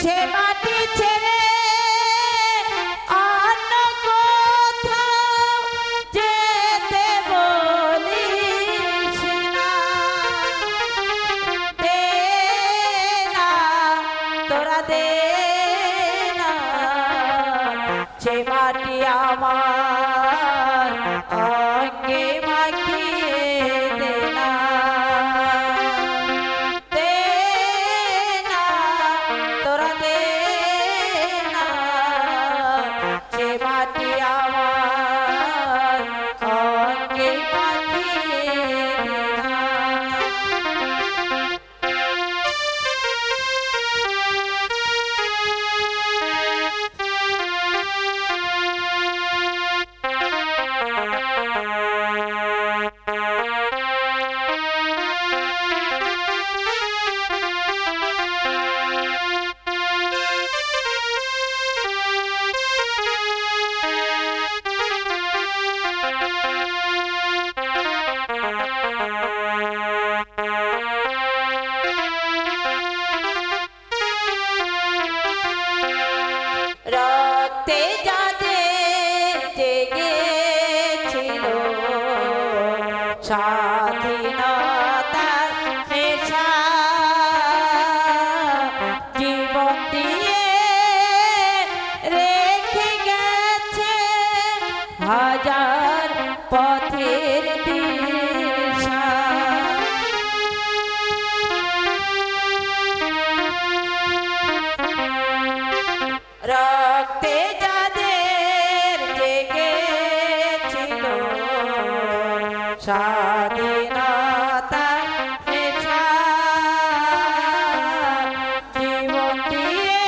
সে মাটি ছেড়ে অন্য কোথাও যেতে বলিস না, দে না তোরা দে না সে মাটি আমার অঙ্গে মাখিয়ে দে না, দে না তোরা দে না সে মাটি আমার অঙ্গে মাখিয়ে দে না। রক্তে যাদের জেগেছিল স্বাধীনতার নেশা, জীবন দিয়ে রেখে গেছে হাজার পথের দিশা। রক্তে যাদের জেগেছিল স্বাধীনতা নেশা, জীবন দিয়ে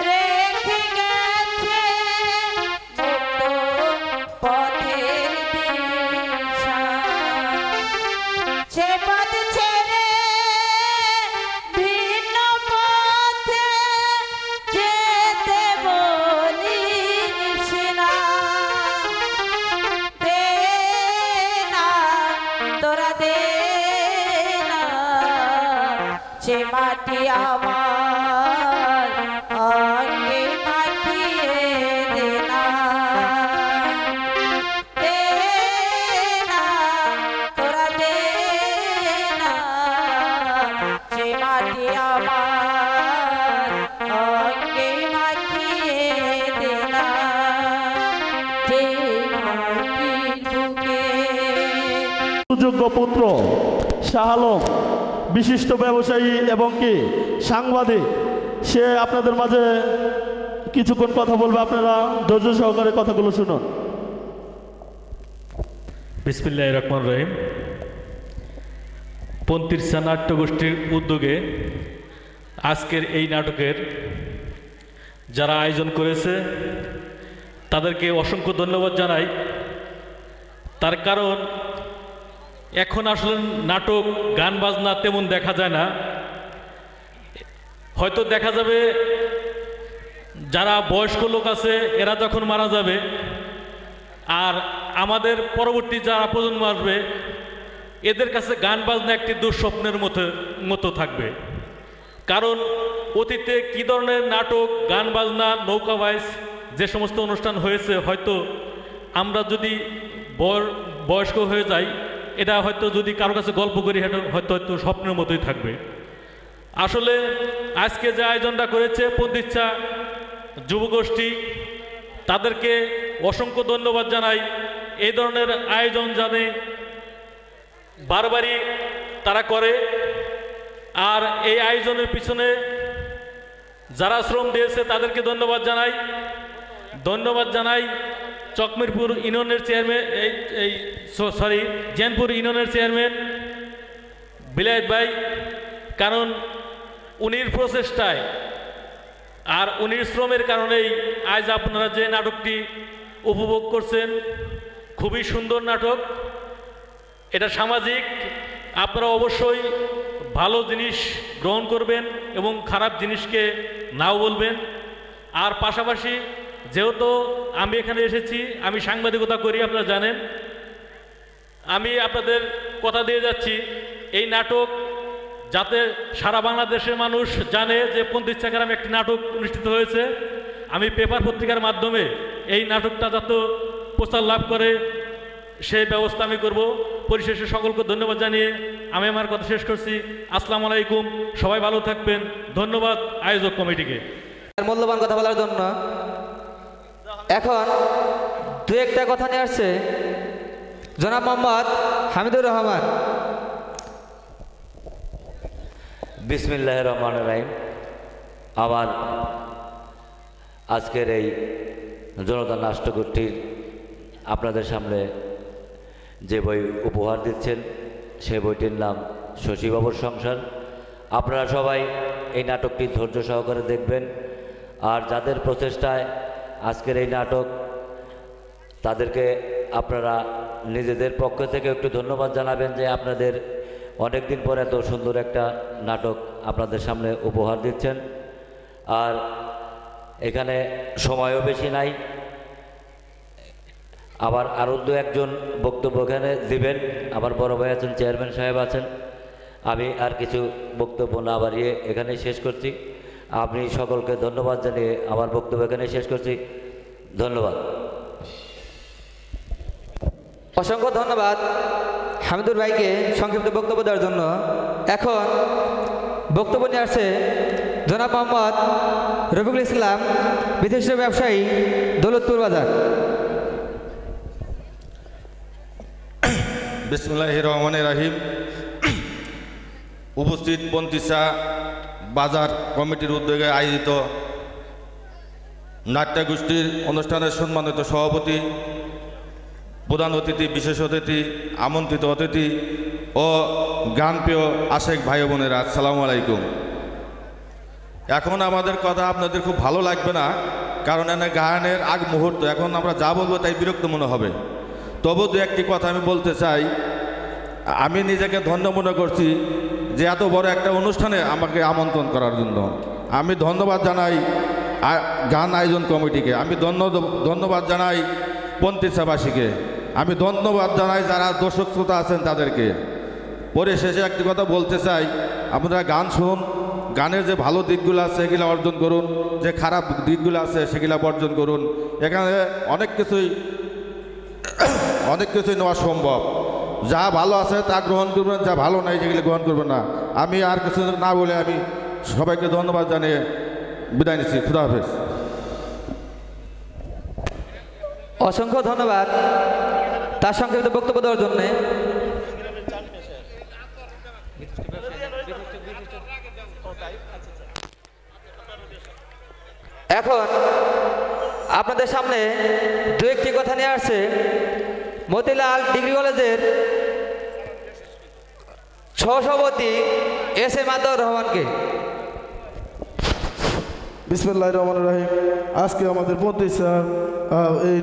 রেখে গেছে মুক্ত পথের দিশা। সে পথ ছেড়ে ভিন্ন পথে যেতে বলিস না, দে না তোরা দে না সে মাটি আমার অঙ্গে মাখিয়ে দে না, দে না তোরা দে না সে মাটি আমার অঙ্গে মাখিয়ে দে না, যে মাটির বুকে। সুযোগ্য পুত্র শাহ আলম বিশিষ্ট ব্যবসায়ী এবং কি সাংবাদিক, সে আপনাদের মাঝে কিছুক্ষণ কথা বলবে, আপনারা ধৈর্য সহকারে কথাগুলো শুনুন। বিসমিল্লাহির রহমানির রহিম। পন্থীরসা নাট্যগোষ্ঠীর উদ্যোগে আজকের এই নাটকের যারা আয়োজন করেছে তাদেরকে অসংখ্য ধন্যবাদ জানাই। তার কারণ এখন আসলে নাটক গান বাজনা তেমন দেখা যায় না, হয়তো দেখা যাবে যারা বয়স্ক লোক আছে এরা যখন মারা যাবে আর আমাদের পরবর্তী যারা প্রজন্ম আসবে এদের কাছে গান বাজনা একটি দুঃস্বপ্নের মতো থাকবে। কারণ অতীতে কী ধরনের নাটক গান বাজনা নৌকা বাইচ যে সমস্ত অনুষ্ঠান হয়েছে, হয়তো আমরা যদি বয়স্ক হয়ে যাই এটা হয়তো যদি কারো কাছে গল্প করি হয়তো স্বপ্নের মতোই থাকবে। আসলে আজকে যে আয়োজনটা করেছে পন্থীরসা যুবগোষ্ঠী, তাদেরকে অসংখ্য ধন্যবাদ জানাই। এই ধরনের আয়োজন জানে বারবারই তারা করে, আর এই আয়োজনের পিছনে যারা শ্রম দিয়েছে তাদেরকে ধন্যবাদ জানাই। ধন্যবাদ জানাই চকমিরপুর ইউনিয়নের চেয়ারম্যান, জেনপুর ইউনিয়নের চেয়ারম্যান বিলায়েত ভাই, কারণ উনির প্রচেষ্টায় আর উনির শ্রমের কারণেই আজ আপনারা যে নাটকটি উপভোগ করছেন, খুবই সুন্দর নাটক। এটা সামাজিক, আপনারা অবশ্যই ভালো জিনিস গ্রহণ করবেন এবং খারাপ জিনিসকে নাও বলবেন। আর পাশাপাশি যেহেতু আমি এখানে এসেছি, আমি সাংবাদিকতা করি, আপনারা জানেন, আমি আপনাদের কথা দিয়ে যাচ্ছি এই নাটক যাতে সারা বাংলাদেশের মানুষ জানে যে পন্থিচ্ছা গ্রামে একটি নাটক অনুষ্ঠিত হয়েছে। আমি পেপার পত্রিকার মাধ্যমে এই নাটকটা যাতে প্রচার লাভ করে সেই ব্যবস্থা আমি করব। পরিশেষে সকলকে ধন্যবাদ জানিয়ে আমি আমার কথা শেষ করছি। আসসালামু আলাইকুম, সবাই ভালো থাকবেন। ধন্যবাদ আয়োজক কমিটিকে। মূল্যবান কথা বলার জন্য। এখন দু একটা কথা নিয়ে আসছে জনাব মোহাম্মদ হামিদুর রহমান। বিসমিল্লাহির রহমানির রহিম। আমার আজকের এই জনতা নাট্যগোষ্ঠীর আপনাদের সামনে যে বই উপহার দিচ্ছেন সে বইটির নাম শশীবাবুর সংসার। আপনারা সবাই এই নাটকটি ধৈর্য সহকারে দেখবেন। আর যাদের প্রচেষ্টায় আজকের এই নাটক, তাদেরকে আপনারা নিজেদের পক্ষ থেকে একটু ধন্যবাদ জানাবেন যে আপনাদের অনেক দিন পর এত সুন্দর একটা নাটক আপনাদের সামনে উপহার দিচ্ছেন। আর এখানে সময়ও বেশি নাই, আবার আরও দু একজন বক্তব্য এখানে দিবেন। আবার বড় ভাই আছেন, চেয়ারম্যান সাহেব আছেন। আমি আর কিছু বক্তব্য না বাড়িয়ে এখানেই শেষ করছি। আপনি সকলকে ধন্যবাদ জানিয়ে আমার বক্তব্য এখানেই শেষ করছি। ধন্যবাদ। অসংখ্য ধন্যবাদ হামিদুর ভাইকে সংক্ষিপ্ত বক্তব্য দেওয়ার জন্য। এখন বক্তব্য নিয়ে আসছে জনাব মোহাম্মদ রফিকুল ইসলাম, বিশিষ্ট ব্যবসায়ী, দৌলতপুর বাজার। বিসমিল্লাহির রহমানির রহিম। উপস্থিত পন্থিচ্ছা বাজার কমিটির উদ্যোগে আয়োজিত নাট্যগোষ্ঠীর অনুষ্ঠানের সম্মানিত সভাপতি, প্রধান অতিথি, বিশেষ অতিথি, আমন্ত্রিত অতিথি ও গানপ্রিয় আশেক ভাই বোনেরা, আসসালামু আলাইকুম। এখন আমাদের কথা আপনাদের খুব ভালো লাগবে না, কারণ এনে গায়নের আগ মুহূর্ত। এখন আমরা যা বলবো তাই বিরক্ত মনে হবে। তবু দু একটি কথা আমি বলতে চাই। আমি নিজেকে ধন্য মনে করছি যে এত বড় একটা অনুষ্ঠানে আমাকে আমন্ত্রণ করার জন্য। আমি ধন্যবাদ জানাই গান আয়োজন কমিটিকে, আমি ধন্যবাদ জানাই পন্থিচ্ছাবাসীকে, আমি ধন্যবাদ জানাই যারা দর্শক শ্রোতা আছেন তাদেরকে। পরিশেষে একটি কথা বলতে চাই, আপনারা গান শুনুন, গানের যে ভালো দিকগুলো আছে সেগুলো অর্জন করুন, যে খারাপ দিকগুলো আছে সেগুলো বর্জন করুন। এখানে অনেক কিছুই নেওয়া সম্ভব। যা ভালো আছে তা গ্রহণ করবেন, যা ভালো নাই সেগুলো গ্রহণ করবেন না। আমি আর কিছু না বলে আমি সবাইকে ধন্যবাদ জানিয়ে বিদায় নিচ্ছি। খুদা হাফেজ। অসংখ্য ধন্যবাদ তার সংক্ষিপ্ত বক্তব্য দেওয়ার জন্য। এখন আপনাদের সামনে দু একটি কথা নিয়ে আসছে মতিলাল ডিগ্রি কলেজের সহসভাপতি এস.এম. আতাউর রহমানকে। বিসমিল্লাহির রহমানির রহিম। আজকে আমাদের পন্থিচ্ছা এই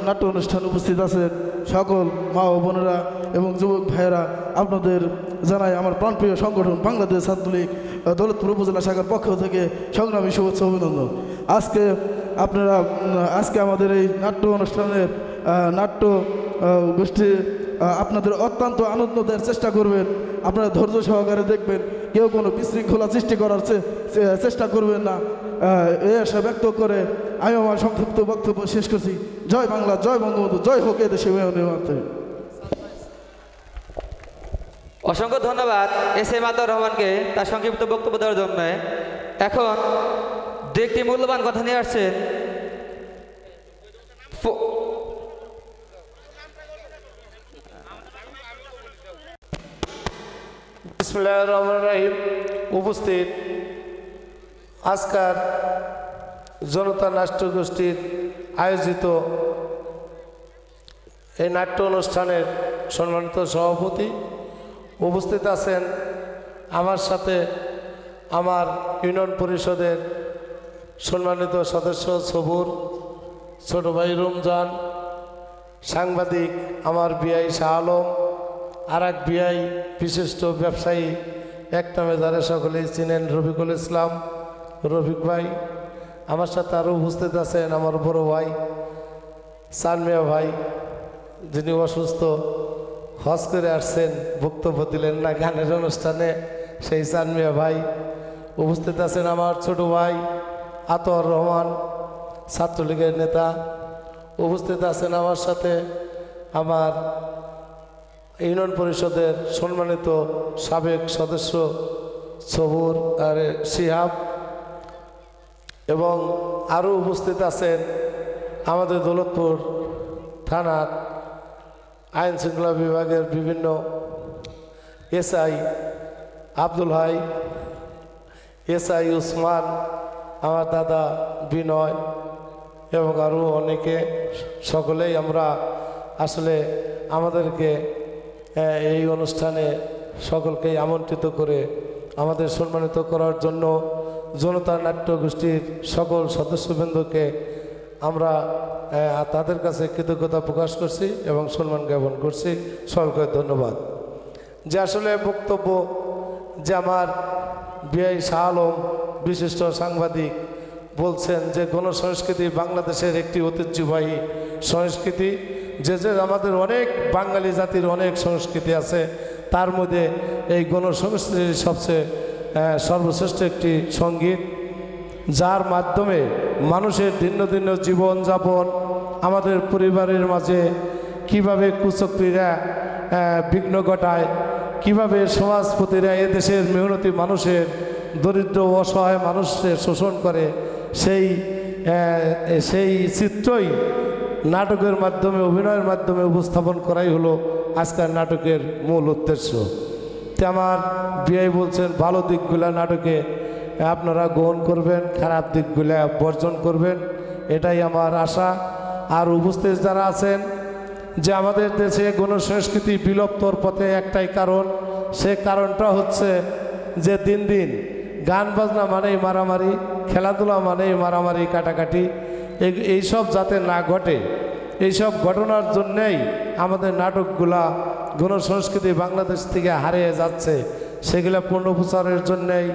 নাট্য অনুষ্ঠানে উপস্থিত আছেন সকল মা ও বোনেরা এবং যুবক ভাইয়েরা। আপনাদের জানাই আমার প্রাণপ্রিয় সংগঠন বাংলাদেশ ছাত্রলীগ দৌলতপুর উপজেলা শাখার পক্ষ থেকে সংগ্রামী শুভেচ্ছা অভিনন্দন। আজকে আমাদের এই নাট্য অনুষ্ঠানের নাট্য গোষ্ঠী আপনাদের অত্যন্ত আনন্দ দেওয়ার চেষ্টা করবেন। আপনারা ধৈর্য সহকারে দেখবেন, কেউ কোনো বিশৃঙ্খলা সৃষ্টি করার চেষ্টা করবেন না। এই আশা ব্যক্ত করে আমি আমার সংক্ষিপ্ত বক্তব্য শেষ করছি। জয় বাংলা, জয় বঙ্গবন্ধু, জয় হোক এদেশে মাতৃ। অসংখ্য ধন্যবাদ এস.এম. আতাউর রহমানকে তার সংক্ষিপ্ত বক্তব্য দেওয়ার জন্য। এখন দু একটি মূল্যবান কথা নিয়ে আসছেন বিসমিল্লাহির রহমানির রহিম। উপস্থিত আজকের জনতা নাট্য গোষ্ঠীর আয়োজিত এই নাট্য অনুষ্ঠানের সম্মানিত সভাপতি, উপস্থিত আছেন আমার সাথে আমার ইউনিয়ন পরিষদের সম্মানিত সদস্য সবুর, ছোট ভাই রমজান, সাংবাদিক আমার বিআই শাহ আলম, আর এক বিআই বিশিষ্ট ব্যবসায়ী এক নামে যারা সকলেই চিনেন রফিকুল ইসলাম রফিক ভাই। আমার সাথে আরও উপস্থিত আছেন আমার বড় ভাই সানমিয়া ভাই, যিনি অসুস্থ, হজ করে আসছেন, বক্তব্য দিলেন না গানের অনুষ্ঠানে, সেই চান মিয়া ভাই, উপস্থিত আছেন আমার ছোট ভাই আতর রহমান, ছাত্রলীগের নেতা। উপস্থিত আছেন আমার সাথে আমার ইউনিয়ন পরিষদের সম্মানিত সাবেক সদস্য সবুর আর শিহাব, এবং আরও উপস্থিত আছেন আমাদের দৌলতপুর থানার আইন শৃঙ্খলা বিভাগের বিভিন্ন এসআই আব্দুল হাই, এসআই উসমান, আমার দাদা বিনয় এবং আরও অনেকে। সকলেই আমরা আসলে আমাদেরকে এই অনুষ্ঠানে সকলকেই আমন্ত্রিত করে আমাদের সম্মানিত করার জন্য জনতা নাট্য গোষ্ঠীর সকল সদস্যবৃন্দকে আমরা তাদের কাছে কৃতজ্ঞতা প্রকাশ করছি এবং সম্মান জ্ঞাপন করছি। সকলকে ধন্যবাদ। যে আসলে বক্তব্য যে আমার বিআই শাহ আলম বিশিষ্ট সাংবাদিক বলছেন যে গণসংস্কৃতি বাংলাদেশের একটি ঐতিহ্যবাহী সংস্কৃতি, যে আমাদের অনেক বাঙালি জাতির অনেক সংস্কৃতি আছে, তার মধ্যে এই গণসংস্কৃতির সবচেয়ে সর্বশ্রেষ্ঠ একটি সঙ্গীত, যার মাধ্যমে মানুষের দিন দিন জীবনযাপন, আমাদের পরিবারের মাঝে কিভাবে কুচক্রীরা বিঘ্ন ঘটায়, কিভাবে সমাজপতিরা এদেশের মেহনতি মানুষের, দরিদ্র অসহায় মানুষের শোষণ করে, সেই চিত্রই নাটকের মাধ্যমে, অভিনয়ের মাধ্যমে উপস্থাপন করাই হলো আজকের নাটকের মূল উদ্দেশ্য। তো আমার বিআই বলছেন ভালো দিকগুলা নাটকে আপনারা গ্রহণ করবেন, খারাপ দিকগুলা বর্জন করবেন, এটাই আমার আশা। আর উপস্থিত যারা আছেন, যে আমাদের দেশে গণসংস্কৃতি বিলুপ্তর পথে একটাই কারণ, সে কারণটা হচ্ছে যে দিন দিন গান বাজনা মানেই মারামারি, খেলাধুলা মানেই মারামারি কাটাকাটি, এইসব যাতে না ঘটে, এইসব ঘটনার জন্যেই আমাদের নাটকগুলা গণসংস্কৃতি বাংলাদেশ থেকে হারিয়ে যাচ্ছে। সেগুলো পুনঃপ্রচারের জন্যেই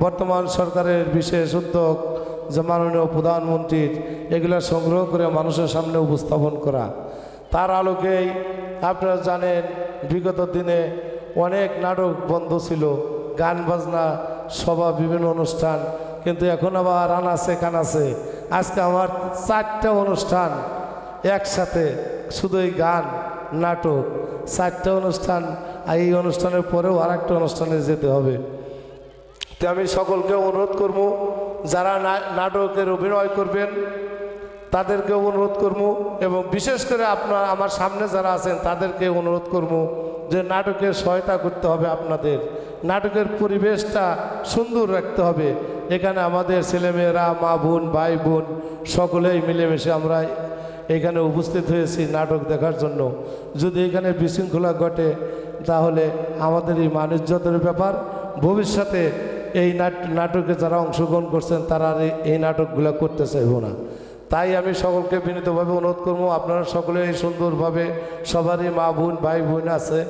বর্তমান সরকারের বিশেষ উদ্যোগ, যে মাননীয় প্রধানমন্ত্রীর, এগুলা সংগ্রহ করে মানুষের সামনে উপস্থাপন করা। তার আলোকেই আপনারা জানেন বিগত দিনে অনেক নাটক বন্ধ ছিল, গান বাজনা, সভা, বিভিন্ন অনুষ্ঠান, কিন্তু এখন আবার আনাচে কানাচে। আজকে আমার 4টা অনুষ্ঠান একসাথে, শুধু এই গান নাটক 4টা অনুষ্ঠান, এই অনুষ্ঠানের পরেও আর একটা অনুষ্ঠানে যেতে হবে। তো আমি সকলকে অনুরোধ করব, যারা নাটকের অভিনয় করবেন তাদেরকে অনুরোধ করব, এবং বিশেষ করে আপনার আমার সামনে যারা আছেন তাদেরকে অনুরোধ করব যে নাটকের সহায়তা করতে হবে আপনাদের, নাটকের পরিবেশটা সুন্দর রাখতে হবে। এখানে আমাদের ছেলেমেয়েরা, মা বোন, ভাই বোন সকলেই মিলেমিশে আমরা এখানে উপস্থিত হয়েছি নাটক দেখার জন্য। যদি এখানে বিশৃঙ্খলা ঘটে তাহলে আমাদের এই মান-ইজ্জতের ব্যাপার। ভবিষ্যতে এই নাটকে যারা অংশগ্রহণ করছেন তারা এই নাটকগুলো করতে চাইব না। তাই আমি সকলকে বিনীতভাবে অনুরোধ করবো, আপনারা সকলে এই সুন্দরভাবে, সবারই মা বোন ভাই বোন আছে,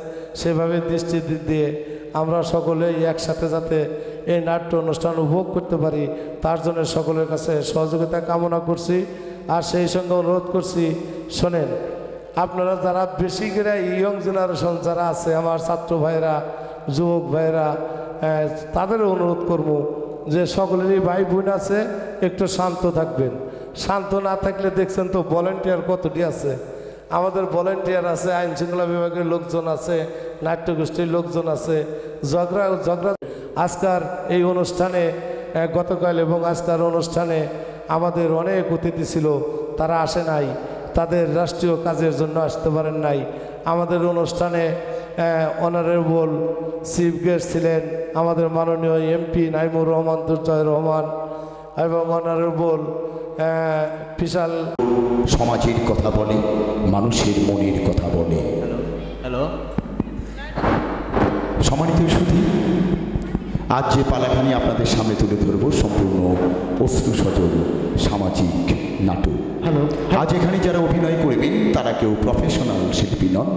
সেভাবে দৃষ্টি দিয়ে আমরা সকলেই একসাথে যাতে এই নাট্য অনুষ্ঠান উপভোগ করতে পারি, তার জন্য সকলের কাছে সহযোগিতা কামনা করছি। আর সেই সঙ্গে অনুরোধ করছি, শোনেন, আপনারা যারা বেশি করে ইয়ং জেনারেশন যারা আছে, আমার ছাত্র ভাইরা, যুবক ভাইরা, তাদেরও অনুরোধ করব যে সকলেরই ভাই বোন আছে, একটু শান্ত থাকবেন। শান্ত না থাকলে দেখছেন তো ভলেন্টিয়ার কতটি আছে, আমাদের ভলেন্টিয়ার আছে, আইন শৃঙ্খলা বিভাগের লোকজন আছে, নাট্যগোষ্ঠীর লোকজন আছে, ঝগড়া আজকার এই অনুষ্ঠানে, গতকাল এবং আজকার অনুষ্ঠানে আমাদের অনেক অতিথি ছিল, তারা আসে নাই, তাদের রাষ্ট্রীয় কাজের জন্য আসতে পারেন নাই। আমাদের অনুষ্ঠানে অনারেবল চিফ গেস্ট ছিলেন আমাদের মাননীয় এমপি নাইমুর রহমান, দুর্জয় রহমান, এবং অনারেবল বিশাল। সমাজের কথা বলে, মানুষের মনের কথা বলে। হ্যালো, সম্মানিত সুধী, আজ যে পালাখানি আপনাদের সামনে তুলে ধরব সম্পূর্ণ অশ্রুসজল সামাজিক নাটক। আজ এখানে যারা অভিনয় করবেন তারা কেউ প্রফেশনাল শিল্পী নন,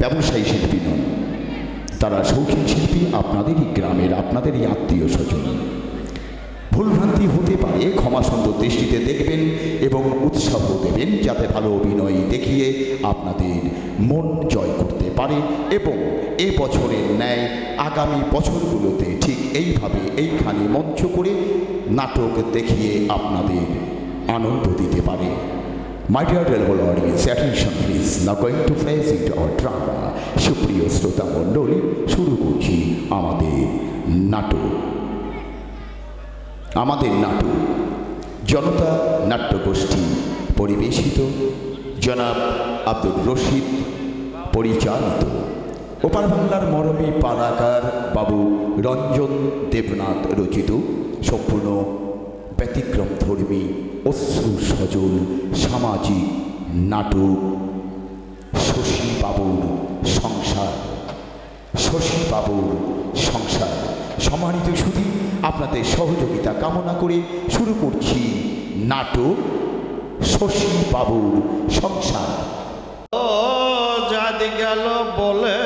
ব্যবসায়ী শিল্পী নন, তারা শৌখিন শিল্পী, আপনাদেরই গ্রামের, আপনাদেরই আত্মীয় স্বজন। ভুলভ্রান্তি হতে পারে, ক্ষমা সুন্দর দৃষ্টিতে দেখবেন এবং উৎসাহ দেবেন যাতে ভালো অভিনয় দেখিয়ে আপনাদের মন জয় করতে পারে এবং এ বছরের ন্যায় আগামী বছরগুলোতে ঠিক এইভাবে এইখানে মঞ্চ করে নাটক দেখিয়ে আপনাদের আনন্দ দিতে পারে। My dear available audience, attention please. Now going to face into our drama. সুপ্রিয় শ্রোতা মণ্ডলী, শুরু করছি আমাদের নাটক। জনতা নাট্যগোষ্ঠী পরিবেশিত, জনাব আব্দুর রশিদ পরিচালিত, ওপার বাংলার মরমী পাড়াগার বাবু রঞ্জন দেবনাথ রচিত সম্পূর্ণ ব্যতিক্রম ধর্মী অশ্রু সজল সামাজিক নাটক শশী বাবুর সংসার। সম্মানিত সুধী, আপনাদের সহযোগিতা কামনা করে শুরু করছি নাটক শশী বাবুর সংসার। জাদি গেল বলে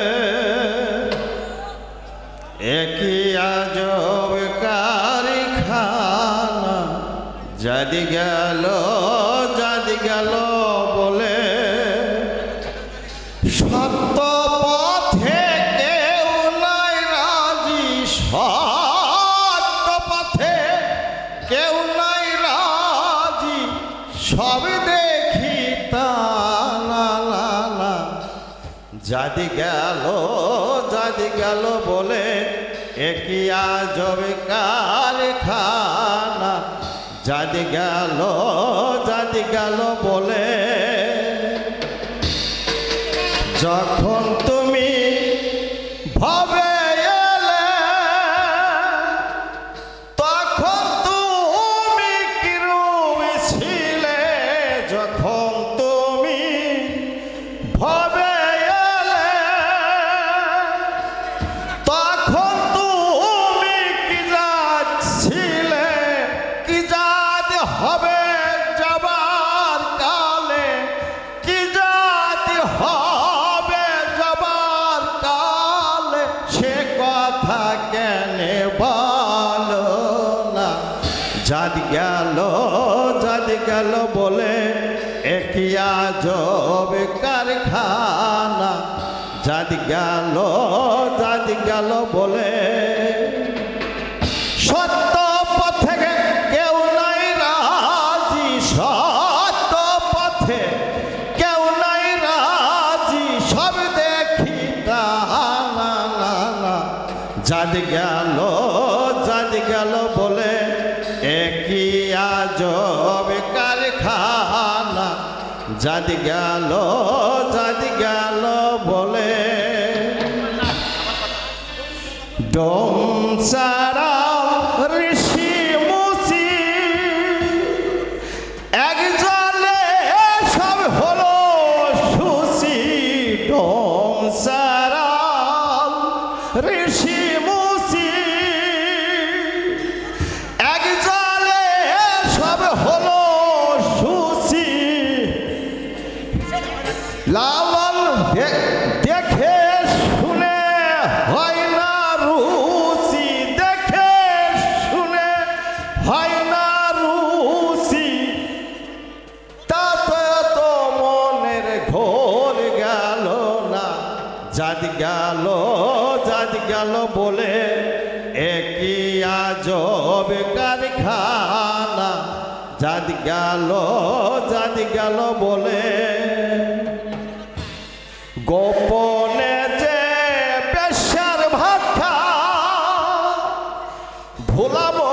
একই আজব কারখানা, জাদি গেল বলে সত্য পথে কেউ নাই রাজি, সত্য পথে কেউ নাই রাজি, সব দেখি তালা। জাদি গেল বলে একই আজব কারখানা, জাদি গেল বলে যখন তুমি ভাবে এলে তখন তুমি কিরূপ ছিলে, যখন তুমি ভাবে এলে তখন তুমি কি জাত ছিলে, কি জাত হবে যাবার কালে, কি জাত হবে যাবার কালে, সে কথা কেনে বলো না। জাদি গেল বলে একই আজব কারখানা, জাদি গেল বলে সত্য পথে কেউ নাই রাজি, সত্য পথে কেউ নাই রাজি, সব দেখি তালা। জাদি গেল বলে একই আজব কারখানা, জাদি গেল বলে ডোমসারা ঋষি মুসি এক জলে সব হলো সুসি, ডোমসারা ঋষি মুসি এক জলে সব হলো সুসি, লালন দেখে শুনে হয় না রুচি, দেখে শুনে হয় না রুচি, তাতে তো মনের ঘোর গেল না। জাদি গেল বলে একই আজব কারখানা, জাদি গেল বলে গোপনে যে বেশ্যার ভাত ভুলাবো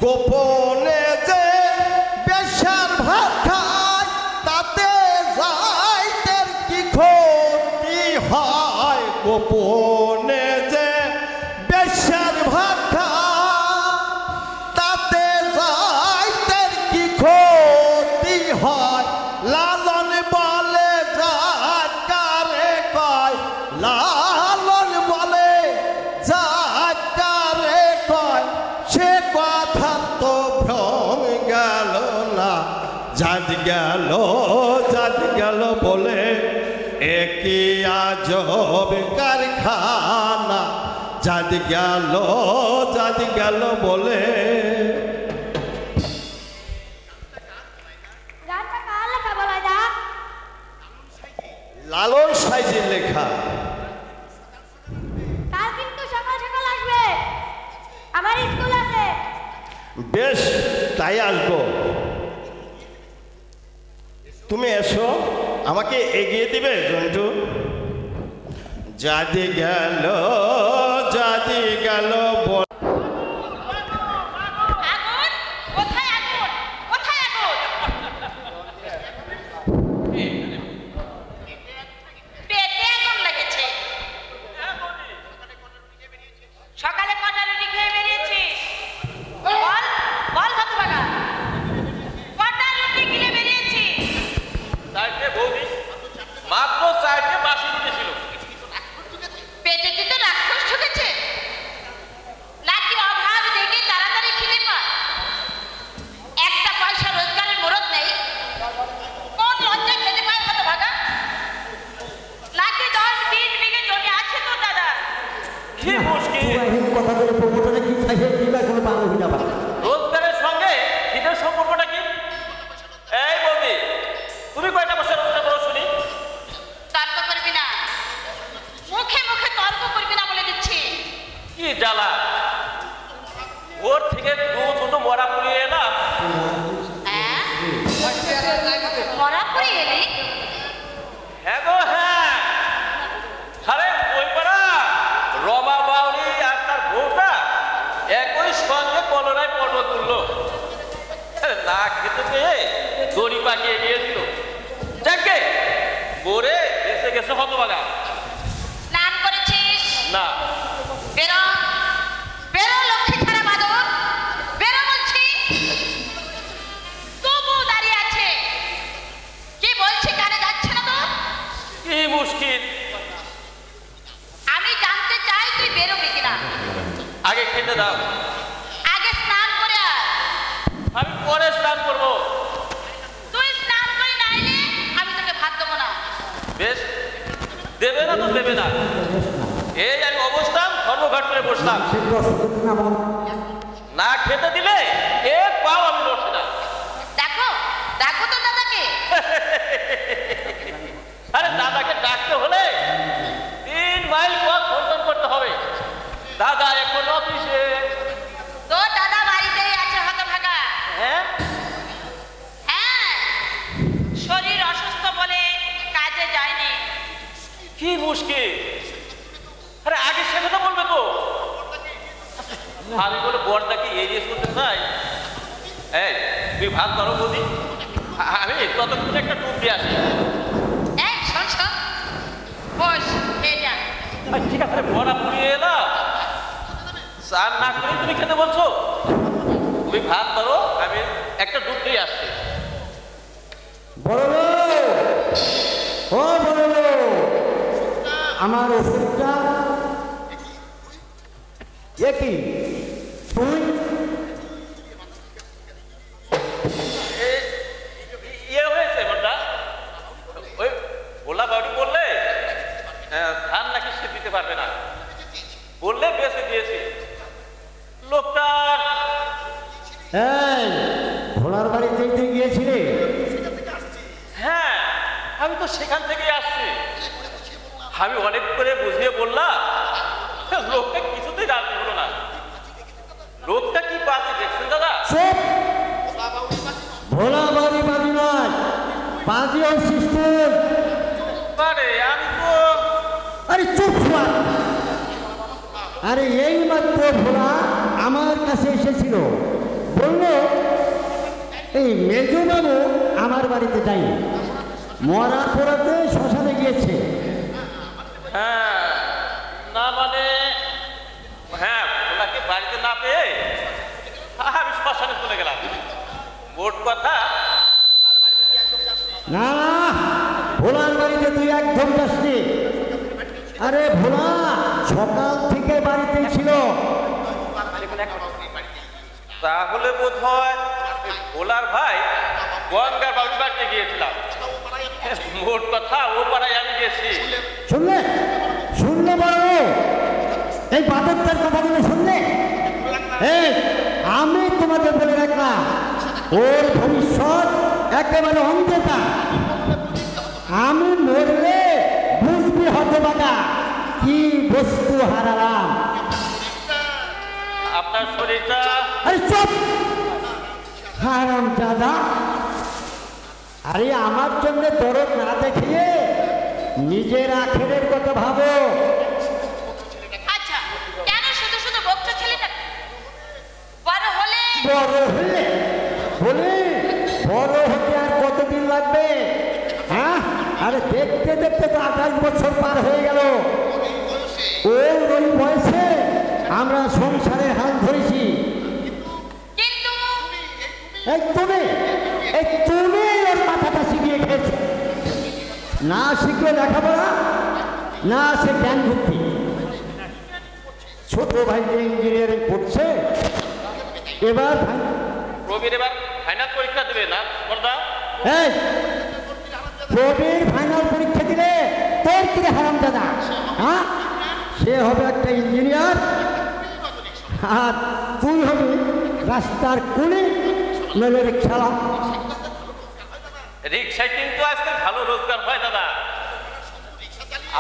গোপনে যে বেশ্যার ভাত খায় তাতে যাইতে কি ক্ষতি হয়, গোপনে যে বেশ্যার ভাত খায় গেল বলে একই আজব কারখানা জাত গেল বলে। লালন সাইজের লেখা। কাল কিন্তু সকাল সকাল আসবে, আমার স্কুল আছে। বেশ, তাই আসবো। তুমি এসো, আমাকে এগিয়ে দিবে জন্টু। জাতি গেল সকালে কটা রুটি খেয়ে বেরিয়েছিস? বল বল হতভাগা, কটা রুটি কিনে বেরিয়েছিস? চারটে বৌদি, মাত্র চারটে বাসি রুটি ছিল। পেটে কি তো রাক্ষস ঢুকেছে নাকি অভাব দেখে তাড়াতাড়ি খিদে পায়? একটা পয়সা রোজগারের মুরত নেই, কোন লজ্জা খেতে পায় হতভাগা? নাকি 10-20 বিঘে জমি আছে তোর দাদা? কি মুশকিল! রোজগারের সঙ্গে খিদের সম্পর্কটা কি? এই বৌদি, তুমি কয়টা বছর রোজগার করো শুনি? তর্ক করবি না, মুখে মুখে তর্ক করবি না বলে দিচ্ছি। কি জ্বালা! ওর থেকে দুটো মরা পুড়িয়ে এলাম। মরা পড়ে এলি? হ্যাঁ গো হ্যাঁ। আরে ওই পাড়া রমা বাউরি আর তার বউটা একই সঙ্গে কলরায় পটল তুললো। না খেতে পেয়ে দড়ি পাকিয়ে গিয়েছিল। যাকে বোরে এসে গেছে হতভাগা। স্নান করেছিস? না। বেরো বেরো লক্ষ্মী ছাড়া বাদর, বেরো বলছি। তবু দাঁড়িয়ে আছে, কি বলছি কানে যাচ্ছে না তোর? কি মুশকিল! আমি জানতে চাই তুই বেরোবি কিনা। আগে খেতে দাও। আগে স্নান করে আয়। আমি পরে স্নান করবো। তুই স্নান করে না এলে আমি তোকে ভাত দেবো না। বেশ, দেবে না তো দেবে না। এই আমি অবস্থান ধর্মঘাট করে বসলাম। না খেতে দিলে এক পাও আমি লড়ছি না। দেখো দেখো তো দাদাকে। আরে দাদাকে ডাকতে হলে 3 মাইল পথ সন্ধান করতে হবে। দাদা এখন অফিসে। তোর দাদা বাড়িতেই আছে হতভাগা। হ্যাঁ হ্যাঁ, শরীর অসুস্থ বলে কাজে যায়নি। কি মুশকিল! আরে আগে সে কথা বলবে তো। আমি বলে বরদাকে এড়িয়ে শুনতে চাই। এই তুই ভাত ধরো বৌদি, আমি ততক্ষণ একটা টুপ দিয়ে আসি। এই শোন শোন, বস খেয়ে যা। ঠিক আছে, বড়া পুড়িয়ে এলাম। স্নান না করে তুমি খেতে বলছো? তুমি ভাত ধরো, আমি একটা ডুব দিয়ে আসছি। আমার ওষুধটা কি তুই ইয়ে হয়েছে বড়দা, ওই ভোলা বাড়ি বললে ধান নাকি সে দিতে পারবে না, বললে বেঁচে দিয়েছি। লোকটার ভোলার বাড়িতে তুই গিয়েছিলে? হ্যাঁ, আমি তো সেখান থেকে আসছি। আমি অনেক করে বুঝিয়ে বললাম, লোকটা কিছুতেই রাজি হলো না। লোকটা কি বাজে দেখছেন দাদা? ভোলা বাড়ি বাড়ি নয়, বাজি ওই সিস্টেম। আরে আমি তো আরে চুপ শুয়া। আরে এই মাত্র ভোলা আমার কাছে এসেছিল, বললো এই মেজবাবু আমার বাড়িতে যায়নি, মরা পোড়াতে শ্মশানে গিয়েছে। হ্যাঁ, না মানে হ্যাঁ, ওনাকে বাড়িতে না পেয়ে আমি শ্মশানে চলে গেলাম। মোট কথা না, ভোলার বাড়িতে তুই একদম যাসনি। আরে ভোলা সকাল থেকে বাড়িতেই ছিল। তাহলে বোধ হয় ভোলার ভাই গঙ্গার বাবুর বাড়িতে গিয়েছিলাম। মোট কথা ও পাড়ায় আমি গেছি। শুনলে শুনলে বড় এই বাদরটার কথাগুলো শুনলে এই আমি তোমাদের বলে রাখলাম ওর ভবিষ্যৎ একেবারে অন্ধকার। আমি মরলে বুঝবি হতবাকা কি বস্তু হারালাম। আপনার শরীরটা আরে চুপ হারাম দাদা। আরে আমার জন্য দরদ না দেখিয়ে নিজের আখেরের কথা ভাবো। আচ্ছা কেন শুধু শুধু বকছো ছেলেটা? বড় হলে বলে বড় হতে আর কতদিন লাগবে? হ্যাঁ আরে দেখতে দেখতে তো 28 বছর পার হয়ে গেল। ওই বয়সে আমরা সংসারের হাল ধরেছি। কিন্তু এই তুমি ওর মাথাটা শিখিয়ে খেয়েছো। না শিখলে লেখাপড়া না সে জ্ঞান বুদ্ধি। ছোট ভাই যে ইঞ্জিনিয়ারিং পড়ছে এবার প্রবীর এবার ফাইনাল পরীক্ষা দেবে না বর্দা? এই প্রবীর ফাইনাল পরীক্ষা দিলে তোর কি হারাম দাদা? হ্যাঁ সে হবে একটা ইঞ্জিনিয়ার আর তুই হবি রাস্তার কুলি নইলে রিক্সাওয়ালা। রিক্সায় কিন্তু আজকে ভালো রোজগার হয় দাদা।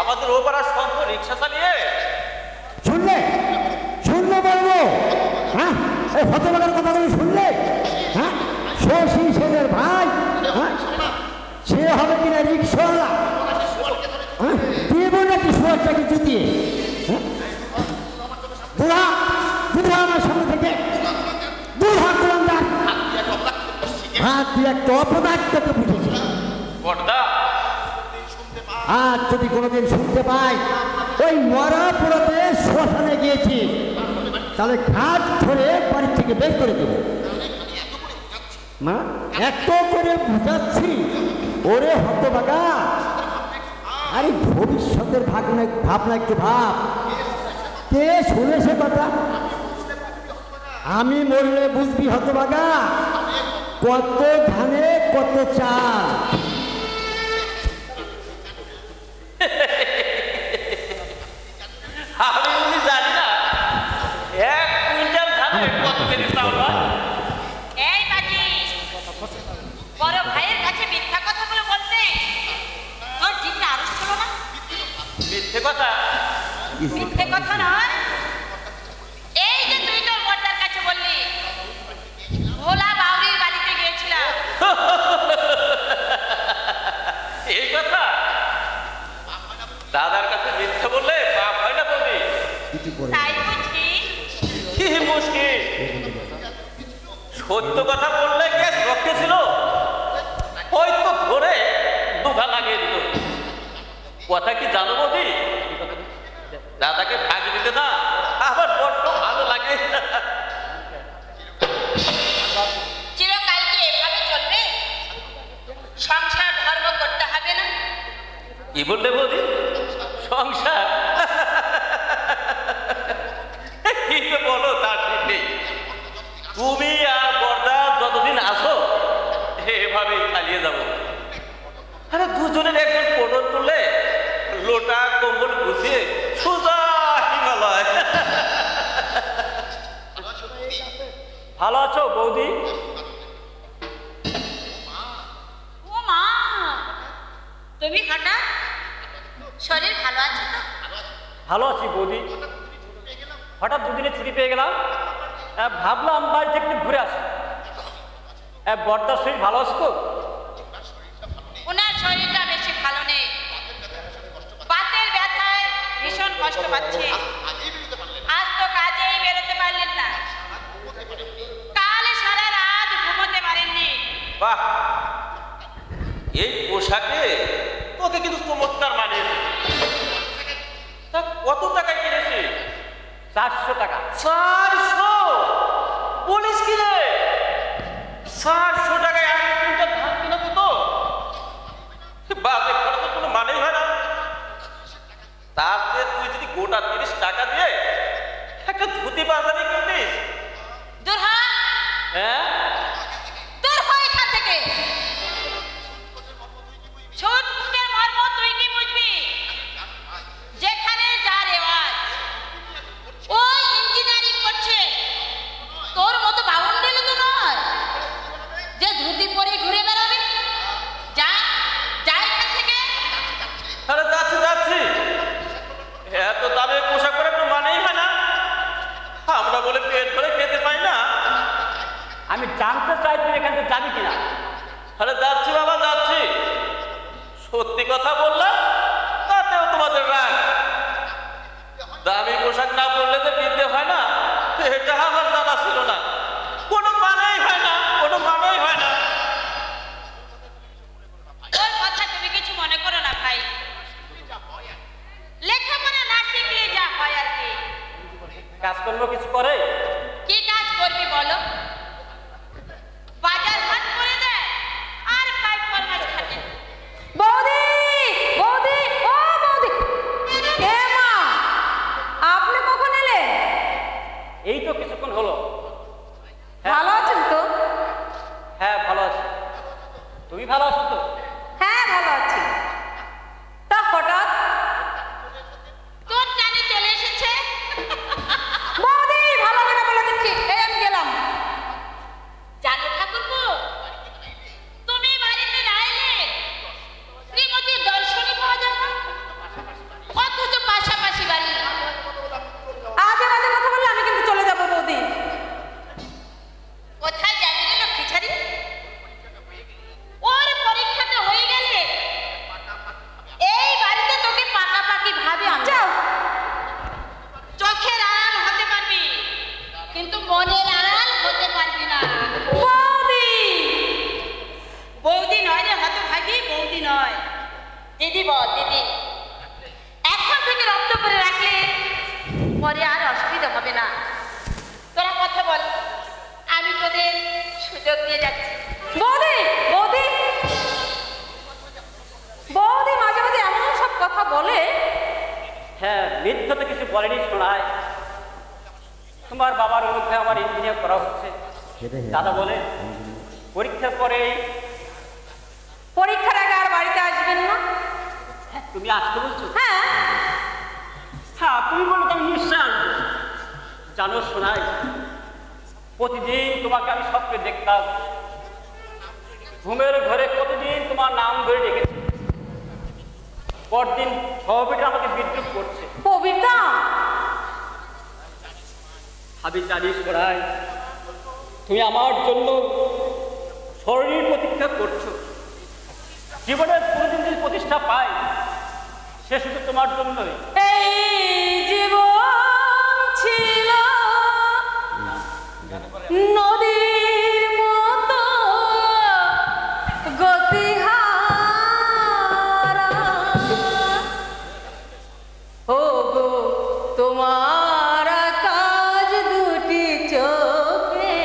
আমাদের ও পাড়ার সন্ত রিক্সা চালিয়ে শুনলে বলবো। হ্যাঁ এই হতবাগার কথাগুলো শুনলে হ্যাঁ শশী সেনের ভাই হ্যাঁ সে হবে কিনা রিক্সাওয়ালা। হ্যাঁ দেব নাকি শোয়ারটাকে জুতিয়ে? বুড়া বুড়া আমার সামনে থেকে বুড়া কুলান্দার হাত দিয়ে একটা অপদার্থকে বুঝেছি। আর যদি কোনোদিন শুনতে পাই ওই মরা পোড়াতে শ্মশানে গিয়েছি তাহলে ঘাট ধরে বাড়ি থেকে বের করে দেবো। মা এত করে বুঝাচ্ছি ওরে হতভাগা। আরে ভবিষ্যতের ভাবনা একটু ভাব। কে শুনেছে কথা? আমি মরলে বুঝবি হতভাগা কত ধানে কত চাল। আমি জানি না 1 কুইন্টাল ধানে কত কেজি চাউল হয়। এই বাজি বড় ভাইয়ের কাছে মিথ্যা কথাগুলো বলতে তোর জিভে আরো ছিল না? মিথ্যে কথা? মিথ্যে কথা নয়। এই যে তুই তোর বড়দার কাছে বললি ভোলা বাউরির বাড়িতে গিয়েছিলাম। এই কথা দাদার কাছে মিথ্যে বললে পাপ হয় না বৌদি? তাই বুঝি? কি মুশকিল, সত্য কথা বললে কেস রক্ষে ছিল হয়তো ধরে দুঘা লাগিয়ে দিত। কথা কি জানো বৌদি? দাদাকে ফাঁকি দিতে না আবার বড্ড ভালো লাগে। চিরকাল কি এভাবে চলবে? সংসার ধর্ম করতে হবে না? কি বললে বৌদি? সংসার কি যে বলো তার ঠিক নেই। তুমি আর বর্দা যতদিন আসো এভাবেই চালিয়ে যাবো। আরে দুজনের একজন পটল তুললে লোটা কম্বল গুছিয়ে সোজা হিমালয়। ভালো আছো বৌদি? ও মা তুমি হঠাৎ শরীর ভালো আছে তো? ভালো আছি বৌদি। হঠাৎ দুদিনে ছুটি পেয়ে গেলাম, ভাবলাম বাড়ি থেকে একটু ঘুরে আসি। বর্দার শরীর ভালো আছে তো? ওনার শরীরটা বেশি ভালো নেই, বাতের ব্যথায় ভীষণ কষ্ট পাচ্ছে। আজ তো কাজেই বেরোতে পারলেন না, কাল সারা রাত ঘুমোতে পারেননি। বাহ, এই পোশাকে তোকে কিন্তু চমৎকার মানিয়েছে। তা কত টাকায় কিনেছি? 400 টাকা। 400? বলিস কি রে? 400 টাকায় 1 কুইন্টাল ধান কিনা তো বাজে খরচ কোনো মানেই হয় না। তার চেয়ে তুই যদি গোটা 30 টাকা দিয়ে একটা ধুতি বাজারে কিনতিস। দূর হ। হ্যাঁ আমি জানতে চাই তুই এখান থেকে যাবি কিনা। আরে যাচ্ছি বাবা, যাচ্ছি। সত্যি কথা বললাম, তাতেও তোমাদের রাগ। দামি পোশাক না পরলে যে বিদ্যে হয় না, এটা আমার জানা ছিল না। কোনো মানেই হয় না, কোনো মানেই হয় না। ওর কথা তুমি কিছু মনে করো না ভাই, লেখাপড়া না শিখলে যা হয় আর কি। কাজকর্ম কিছু করে? কি কাজ করবি বলো? বাজার হাট করে দেয় আর পাইপ মাছ খাটে। বৌদি, বৌদি, ও বৌদি, কে মা? আপনি কখন এলেন? এই তো কিছুক্ষণ হলো। ভালো আছেন তো? হ্যাঁ ভালো আছি। তুমি ভালো আছো তো? হ্যাঁ ভালো আছি। তা হঠাৎ তোর টানে চলে এসেছে। বৌদি ভালো করে বলে দিচ্ছি, এই আমি গেলাম। জানো ঠাকুরপো, তুমি বাড়িতে না এলে শ্রীমতীর দর্শনই পাওয়া যায় না, অথচ পাশাপাশি বাড়ি। আজে বাজে কথা বললে আমি কিন্তু চলে যাবো বৌদি। কোথায় যাবি রে লক্ষ্মী ছাড়ি? ওর পরীক্ষাটা হয়ে গেলে এই বাড়িতে তোকে পাকাপাকি ভাবে যাও। চোখের আড়াল হতে পারবি, কিন্তু মনের আড়াল হতে পারবি না। বৌদি, বৌদি নয় রে হতভাগী, বৌদি নয়, দিদি বল দিদি। এখন থেকে রপ্ত করে রাখলে পরে আর অসুবিধা হবে না। তোরা কথা বল, আমি তোদের সুযোগ দিয়ে যাচ্ছি। বৌদি, বৌদি, বৌদি মাঝে মাঝে এমন সব কথা বলে। হ্যাঁ, মিথ্যা তো কিছু বলেনি শোনায়। তোমার বাবার মধ্যে আমার ইঞ্জিনিয়ার করা হচ্ছে। দাদা বলে পরীক্ষার পরেই। পরীক্ষার আগে আর বাড়িতে আসবেন না? তুমি আসতে বলছো? হ্যাঁ। হ্যাঁ তুমি বলো তো আমি নিশ্চয় আসবো। জানো শোনাই, প্রতিদিন তোমাকে আমি স্বপ্নে দেখতাম। ঘুমের ঘরে প্রতিদিন তোমার নাম ধরে ডেকেছি। পরদিন সহবিটা আমাকে বিদ্রুপ করছে। কবিতা আমি জানি শোনাই, তুমি আমার জন্য স্মরণীর প্রতীক্ষা করছো। জীবনের কোনোদিন যদি প্রতিষ্ঠা পাই, সে শুধু তোমার জন্যই। এই জীবন ছিল নদীর মতো গতিহারা, ও গো তোমার কাজ দুটি চোখে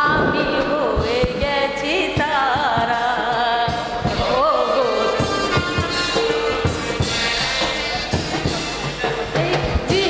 আমি হয়ে গেছি তারা, ও গো। জি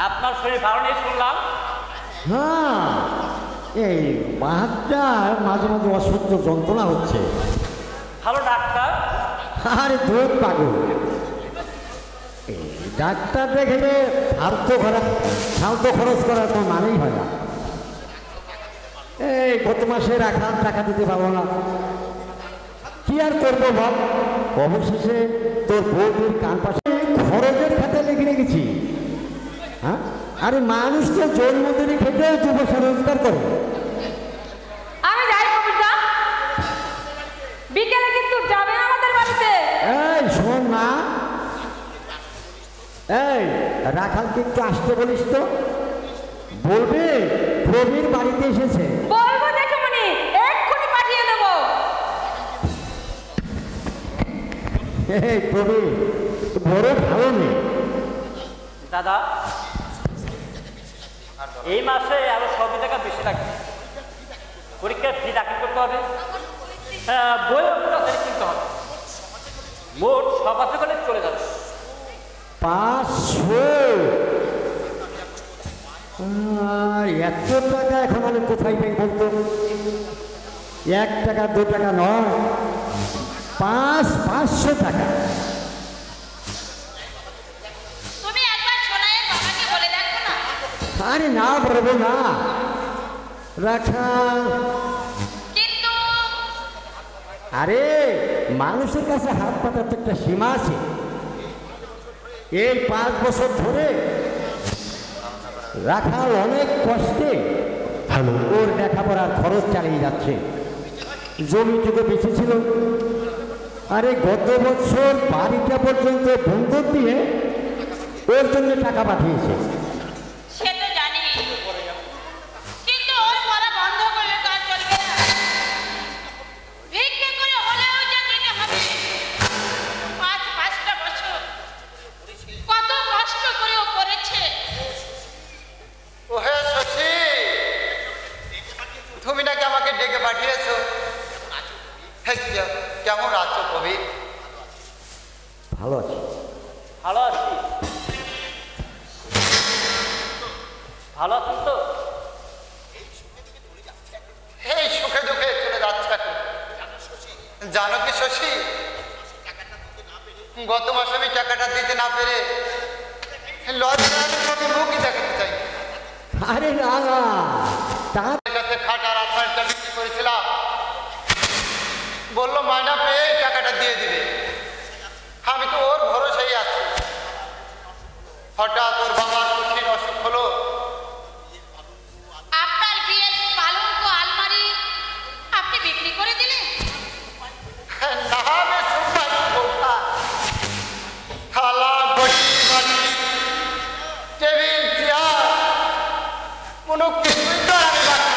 আপনার শরীর ভালো নেই শুনলাম। হ্যাঁ, এই বাহাতটার মাঝে মাঝে অসহ্য যন্ত্রণা হচ্ছে। ভালো ডাক্তার? আরে দুধ পাগল, ডাক্তার দেখে ফালতু খরচ করার কোনো মানেই হয় না। এই গত মাসে রাখার টাকা দিতে পারবো না, কি আর করবো বল। অবশেষে তোর বউদের কান পাশে খরচের খাতে লিখে রেখেছি। হ্যাঁ, আরে মানুষ তো জন্মদিনে খেতে 2 পয়সা রোজগার করে। আমি যাই কবিতা, বিকেলে কিন্তু যাবেন আমাদের বাড়িতে। এই শোন না, এই রাখালকে একটু আসতে বলিস তো, বলবে প্রবীর বাড়িতে এসেছে। বলবো দেখো মনি, এক্ষুনি পাঠিয়ে দেবো। এই প্রবীর বড় ভালো নেই। দাদা, এই মাসে আরো 100 টাকা বেশি লাগবে। পরীক্ষার ফি দাখিল করতে হবে, বই কিনতে হবে। মোট সকালে করে চলে যাবে 500। আর এত টাকা এখন আমি কোথায় পাই বলতো? 1 টাকা 2 টাকা নয়, 500 টাকা। তুমি একবার সোনাইয়ের বাবাকে বলে দেখো না। আরে না বলবো না, রাখাল। কিন্তু আরে মানুষের কাছে হাত পাতার তো একটা সীমা আছে। এই 5 বছর ধরে রাখাল অনেক কষ্টে ওর লেখাপড়ার খরচ চালিয়ে যাচ্ছে। জমিটুকু বেঁচেছিল, আরে গত বছর বাড়িটা পর্যন্ত বন্ধক দিয়ে ওর জন্য টাকা পাঠিয়েছে। সে তো জানি, কিন্তু ওর পড়া বন্ধ করলে তো আর চলবে না। ভিক্ষে করে হলেও যে দিতে হবে। 5টা বছর কত কষ্ট করে ও করেছে। ওহে শশী, তুমি নাকি আমাকে ডেকে পাঠিয়েছো? কেমন আছো কবির? ভালো আছি। ভালো আছি। ভালো আছেন তো? এই সুখে দুঃখে চলে যাচ্ছে। জানো কি শশী, গত মাসে আমি টাকাটা দিতে না পেরে লজ্জায় মুখই দেখাতে চাই। আরে না না, তার কাছে খাটার আলমারিটা বিক্রি করেছিলাম, বললো মাইনা পেয়ে টাকাটা দিয়ে দিবে। আমি তো ওর ভরসায় আছি। হঠাৎ ওর বাবার কঠিন অসুখ হলো। আপনার বিয়ের পালঙ্ক আলমারি আপনি বিক্রি করে দিলেন? না বে সুন্দর বউটা, থালা বটি বাটি টেবিল চেয়ার কোনো কিছুই তো আমি বাকি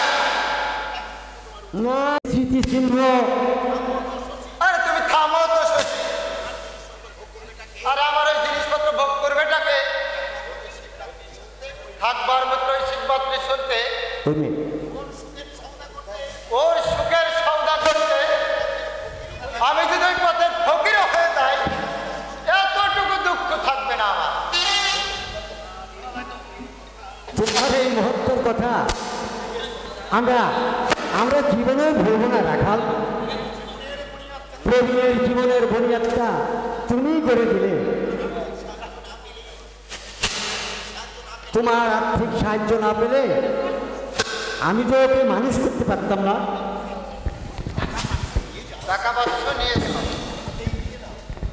না, স্মৃতিচিহ্ন। আরে তুমি থামো তো শশী। আর আমার ওই জিনিসপত্র ভোগ করবেটাকে থাকবার মাত্র শীতবাত্রে শুনতে, ওর সুখের সৌদা করতে আমি যদি ওই পথের ফকির হয়ে যাই, এতটুকু দুঃখ থাকবে না আমার। তোমার এই মহত্তর কথা আমরা জীবনেও ভুলব না রাখাল। প্রবীণের জীবনের বুনিয়াদটা তুমি করে দিলে। তোমার আর্থিক সাহায্য না পেলে আমি তো ওকে মানুষ করতে পারতাম না। টাকা পয়সা নিয়ে যাও,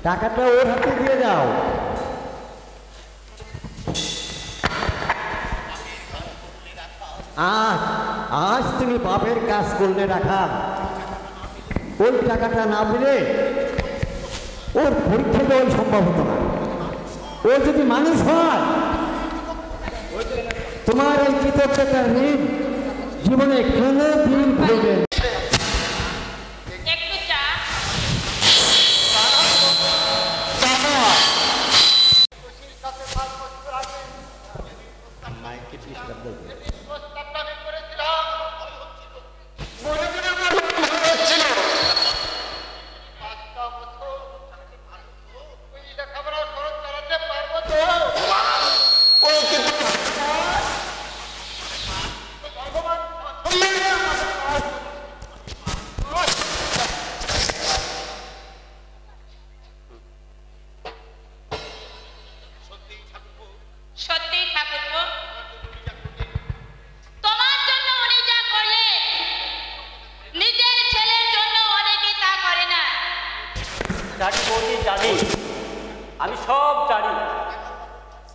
টাকাটা ওর হাতে দিয়ে দাও। আজ তুমি বাপের কাজ করলে রাখাল। ওই টাকাটা না পেলে ওর পরীক্ষা দেওয়া সম্ভব হতো না। ও যদি মানুষ হয়, তোমার এই কৃতজ্ঞতার ঋণ জীবনে কোনো দিন ভুলবে না। একটু চা। ও কিন্তু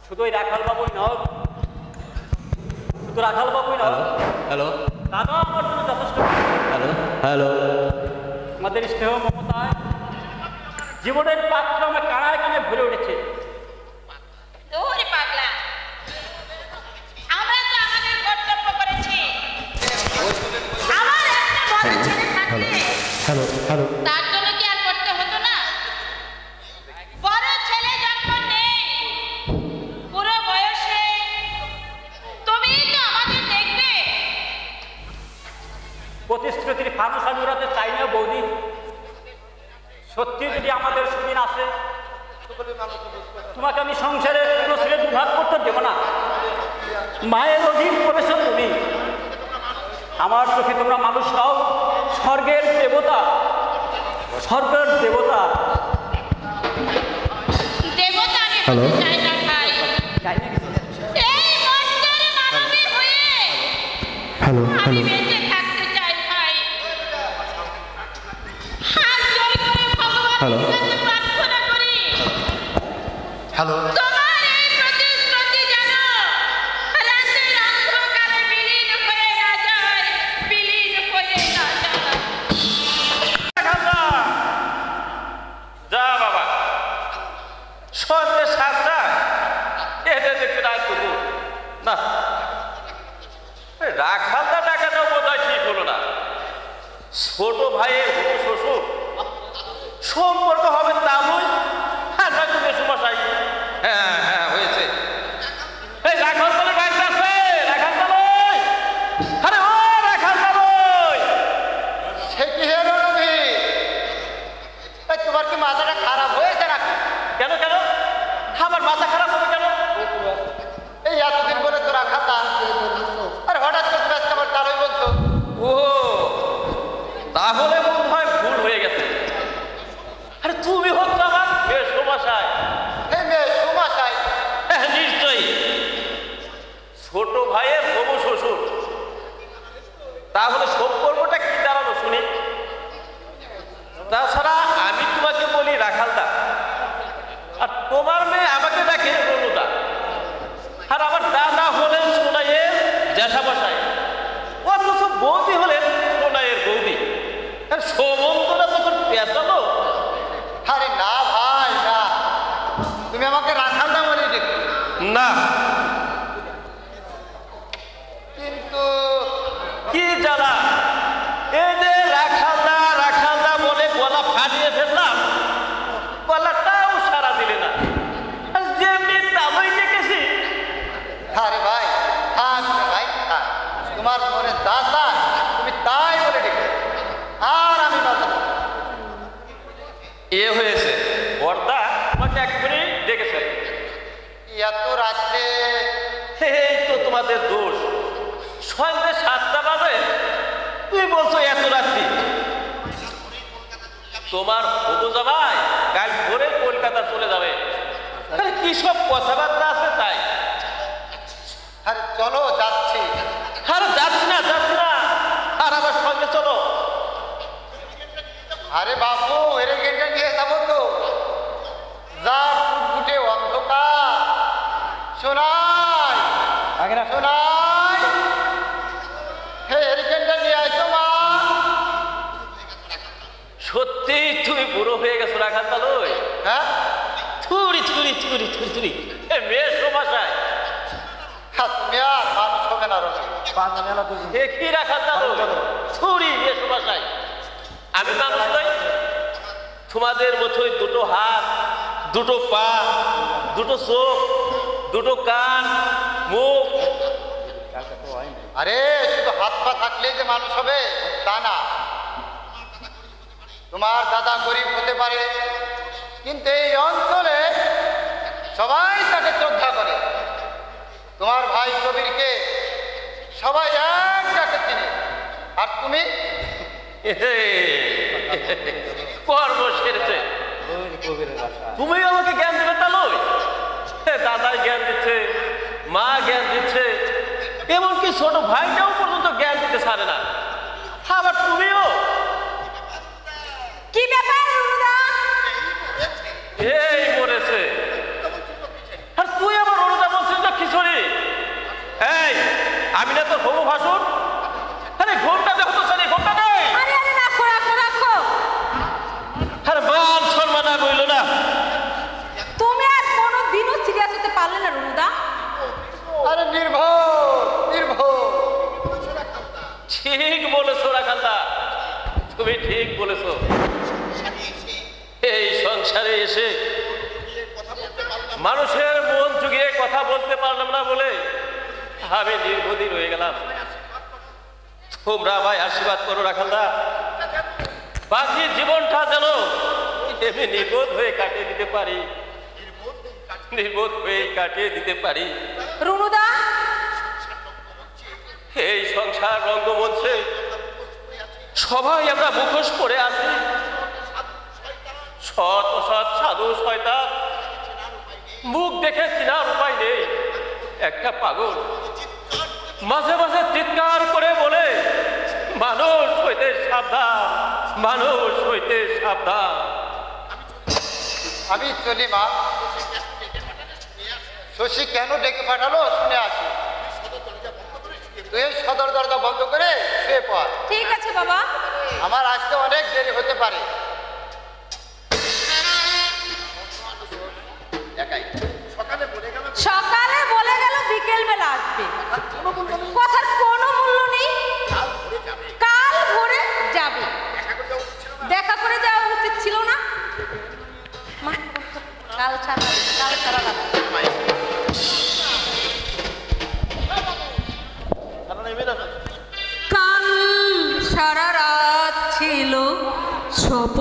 শুধু ওই রাখাল বাবুই নয়, শুধু রাখাল বাবুই নয়, হ্যালো দাদা আমার জন্য যথেষ্ট। হ্যালো হ্যালো আমাদের স্নেহ মমতায় জীবনের পাত্র আমার কানায় কানে ভরে উঠেছে। ওরে পাগলা, আমরা তো আমাদের কর্তব্য করেছি। আমার একটা বড় ছেলে থাকলে হ্যালো হ্যালো তার জন্য কি আর করতে হতো না? বড় ছেলে যখন নেই, পুরো বয়সে তুমি তো আমাদের দেখবে। প্রতিশ্রুতির ফানুস আমি উড়াতে চাই না বৌদি। সত্যি যদি আমাদের সুদিন আসে, তোমাকে আমি সংসারে পুরো ছেলে দুভাগ করতে দেবো না। মায়ের অধীন প্রবেশ তুমি। আমার চোখে তোমরা মানুষ হও, স্বর্গের দেবতা, স্বর্গের দেবতা। দেবতা আমি হ্যালো। হতে চাই না ভাই। এই মর্তের মানবী হয়ে হ্যালো আমি হ্যালো বেঁচে থাকতে চাই ভাই। হাত জোড় করে হ্যালো। ভগবানের কাছে প্রার্থনা করি, হ্যালো তোমার এই প্রতিশ্রুতি যেন রাতের অন্ধকারে বিলীন হয়ে না যায়, বিলীন হয়ে না যায়। যা বাবা, সন্ধ্যে 7টা, এটা দেখতে রাত দুপুর না। রাখালদা টাকাটাও বোধ হয় ঠিক হলো না। ছোট ভাইয়ের হবু শ্বশুর সম্পর্ক হবে তা নয়, হ্যাঁ নয়তো মেসুমশাই। হ্যাঁ হ্যাঁ হয়েছে। এই রাখালদালের বাড়িতে আছে, রাখালদালই, আরে ও রাখালদালই। সে কি হে রবি, তোমার কি মাথাটা খারাপ হয়েছে নাকি? কেন কেন আমার মাথা খারাপ হবে কেন? এই এতদিন বলে তো রাখা তা, আর হঠাৎ করে ব্যস্ত আমার তারই বলছো। ও তাহলে মনে হয় ভুল হয়ে গেছে। আরে তুমি হচ্ছ আমার মেসুমশাই। এই মেয়ে সুমাশাই, হ্যাঁ নিশ্চয়ই, ছোট ভাইয়ের হবু শ্বশুর। তাহলে সম্পর্কটা কি দাঁড়ালো শুনি? তাছাড়া আমি তোমাকে বলি রাখালদা, আর তোমার মেয়ে আমাকে ডাকে রনুদা, আর আমার দাদা হলেন সোনাইয়ের জ্যাঠামশাই, অথচ বৌদি হলেন সোনাইয়ের বৌদি। আর সম্বন্ধটা তখন পেঁচালো। আরে না ভাই না, তুমি আমাকে রাখাল না বলে ডেকে। না, কিন্তু কি জ্বালা, এই যে রাখালদা রাখালদা বলে গলা ফাটিয়ে ফেললাম, গলাটাও সারা দিলে না। আর যেমনি তাবই ডেকেছি। আরে ভাই থাক রে ভাই থাক, তোমার মনে যা চায় তুমি তাই বলে ডেকে, আর আমি বাধা দেব না। এ হয়েছে বর্দা তোমাকে একবারে ডেকেছে। এত রাত্রে এই তো তোমাদের দোষ। সন্ধ্যে 7টা বাজে তুমি বলছো এত রাত্রি। তোমার হবু জামাই কাল ভোরে কলকাতা চলে যাবে। আরে কি সব কথাবার্তা আছে তাই? আরে চলো যাচ্ছি। আরে যাচ্ছি না যাচ্ছি না, আর আমার সঙ্গে চলো। আরে বাবু এরে গেটে নিয়ে যাবো তো, যা ফুটফুটে অন্ধকার। শোনাই শোনাই, হে এরিকেনটা নিয়ে আসো মা। সত্যি তুমি বুড়ো হয়ে গেছো রাখালদালই। হ্যাঁ থুরি থুরি থুরি থুরি থুরি, এ মেয়ে সমাশায় তুমি আর মানুষ হবে না রবি। দেখি রাখালদালই, থুরি মেয়ে সমাশায়। আমি মানুষ নই? তোমাদের মতোই দুটো হাত, দুটো পা, দুটো চোখ, দুটো কান, মুখ। আরে শুধু হাত পা থাকলেই যে মানুষ হবে তা না। তোমার দাদা গরিব হতে পারে, কিন্তু এই অঞ্চলে সবাই তাকে শ্রদ্ধা করে। তোমার ভাই কবিরকে সবাই এক ডাকে চিনে, আর তুমি কর্ম সেরেছে। তুমি আমাকে জ্ঞান দেবে তা নয়। দাদাই জ্ঞান দিচ্ছে, মা জ্ঞান দিচ্ছে, এমনকি ছোট ভাইটাও পর্যন্ত জ্ঞান দিতে ছাড়ে না। আবার তুমিও। কি ব্যাপার রুনুদা? এই মরেছে, আর তুই আবার এই আমি না তোর হবু ভাসুর। আরে ঘোমটা দেখো তো সানি, ঘোমটা নেই। আরে আরে রাখো রাখো রাখো। আরে মান সম্মান আর বইল না। তুমি আর কোনো দিনও সিরিয়াস হতে পারলে না রুনুদা। আরে নির্ভর নির্ভর। ঠিক বলেছো রাখান্দা, তুমি ঠিক বলেছো। এই সংসারে এসে মানুষের মন জুগিয়ে কথা বলতে পারলাম না বলে আমি নির্বোধী রয়ে গেলাম। তোমরা আমায় আশীর্বাদ করো রাখান্দা, বাকি জীবনটা যেন আমি নির্বোধ হয়ে কাটিয়ে দিতে পারি, নির্বোধ হয়ে কাটিয়ে দিতে পারি। রুনুদা, এই সংসার রঙ্গমঞ্চে সবাই আমরা মুখোশ পরে আছি। সৎ অসৎ সাধু শয়তান মুখ দেখে চিনার উপায় নেই। একটা পাগল মাঝে মাঝে চিৎকার করে বলে, মানুষ হইতে সাবধান, মানুষ হইতে সাবধান। আমি চলি মা। শশী কেন ডেকে পাঠালো শুনে আসি। তুই সদর দরজা বন্ধ করে শুয়ে পড়। ঠিক আছে বাবা। আমার আসতে অনেক দেরি হতে পারে। সকালে বলে গেল বিকেল বেলা আসবে, কথার কোনো মূল্য নেই। কাল ভোরে যাবে। দেখা করে যাওয়া উচিত ছিল না? কাল ছাড়া কাল সারা রাত ছিল স্বপ্ন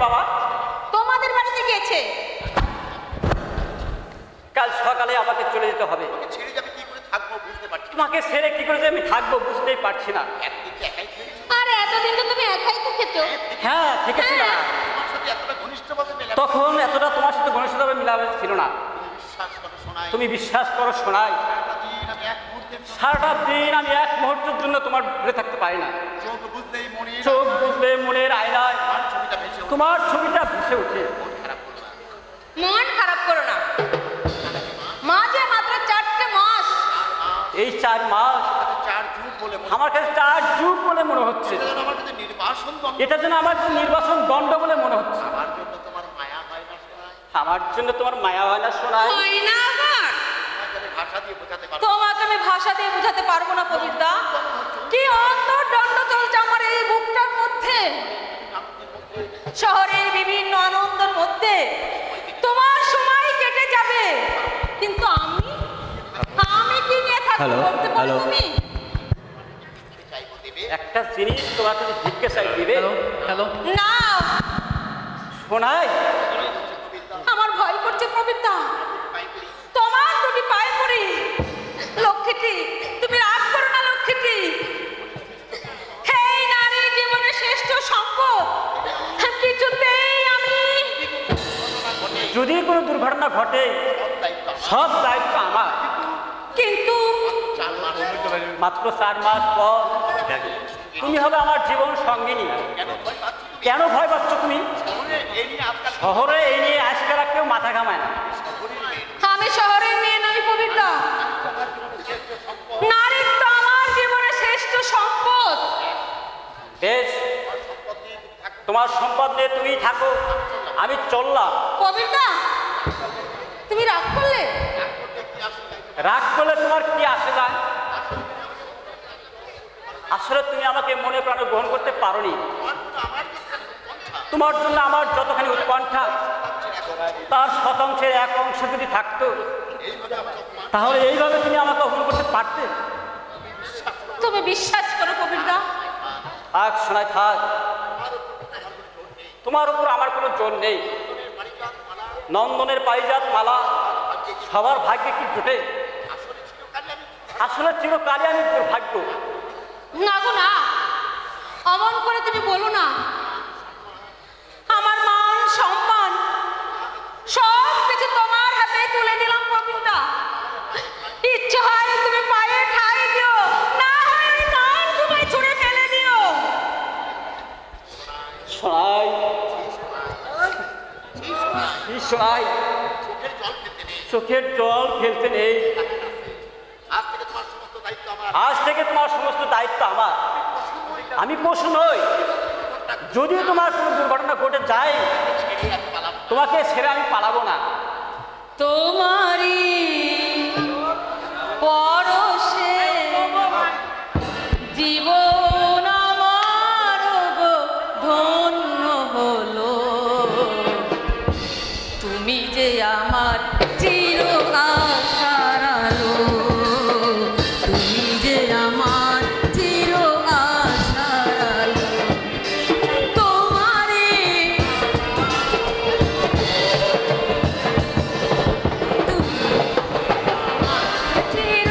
বাবা? তোমাদের বাড়িতে গিয়েছে। কাল সকালে আমাকে চলে যেতে হবে। ছেড়ে যাবে কি করে থাকবো বুঝতে পারছি। তোমাকে ছেড়ে কি করে যে আমি থাকবো বুঝতেই পারছি না। একদিন কি একাই থেকেছো? আরে এতদিন তো তুমি একাই থেকেছো। হ্যাঁ থেকেছি না। তোমার সাথে এতটা ঘনিষ্ঠভাবে মেলা তখন এতটা তোমার সাথে ঘনিষ্ঠভাবে মিলামেশা ছিল না। বিশ্বাস করো শোনাই। তুমি বিশ্বাস করো শোনাই, সারাটা দিন আমি এক মুহূর্তের জন্য তোমার দূরে থাকতে পারি না। চোখ বুঝলেই মনের আয়নায় তোমার ছবিটা ভেসে ওঠে। মন খারাপ করো না, মাঝে মাত্র 4টে মাস। এই 4 মাস আমার কাছে 4 যুগ বলে মনে হচ্ছে। এটা যেন আমার নির্বাসন দণ্ড বলে মনে হচ্ছে। আমার জন্য তোমার মায়া হয় না শোনায়? তোমাকে আমি ভাষা দিয়ে বোঝাতে পারবো না কবিতা। কি অন্তর্দণ্ড চলছে আমার এই বুকটার মধ্যে। শহরের বিভিন্ন আনন্দের মধ্যে তোমার সময় কেটে যাবে, কিন্তু আমি কি নিয়ে থাকবো বলতে পারো তুমি? একটা জিনিস তোমার কাছে জিজ্ঞাসায় দিবে। না শোনায়? আমার ভয় করছে কবিতা। তোমার দুটি পায়ে পড়ি লক্ষ্মীটি, তুমি রাগ করো না লক্ষ্মীটি। হেই নারী জীবনের শ্রেষ্ঠ সম্পদ, কিছুতেই আমি যদি কোনো দুর্ঘটনা ঘটে সব দায়িত্ব আমার। কিন্তু মাত্র 4 মাস পর তুমি হবে আমার জীবন সঙ্গিনী। কেন ভয় পাচ্ছ তুমি? শহরে এই নিয়ে আজকাল কেউ মাথা ঘামায় না। আমি শহরের মেয়ে নই কবিতা। নারীত্ব আমার জীবনের শ্রেষ্ঠ সম্পদ। বেশ, তোমার সম্পদ নিয়ে তুমি থাকো, আমি চললাম। কবিতা তুমি রাগ করলে? রাগ করলে তোমার কি আসে যায়? আসলে তুমি আমাকে মনে প্রাণে গ্রহণ করতে পারোনি। তোমার জন্য আমার যতখানি উৎকণ্ঠা তার শতাংশের 1 অংশ যদি থাকতো তাহলে এইভাবে তুমি আমাকে অপমান করতে পারতে? তুমি বিশ্বাস করো কবিতা? থাক শোনায় থাক, তোমার উপর আমার কোনো জোর নেই। নন্দনের পারিজাত মালা সবার ভাগ্যে কি জোটে? আসলে চিরকালই আমি দুর্ভাগ্য। না গো না, অমন করে তুমি বলো না। আমার মান সম্মান সব কিছু তোমার হাতে তুলে দিলাম কবিতা। ইচ্ছে হয় তুমি পায়ে ঠাই দিও, না হয় ওই মান তুমি ছুঁড়ে ফেলে দিও। শোনাই শোনাই, চোখের জল ফেলতে নেই। আজ থেকে তোমার সমস্ত দায়িত্ব আমার। আমি পশু নই। যদিও তোমার কোনো দুর্ঘটনা ঘটে যায় তোমাকে ছেড়ে আমি পালাবো না। তোমারই পরশে জীবন আমার ধন্য হলো। তুমি যে আমার চির আশার আলো, তুমি যে আমার চির আশার আলো। তোমারে চির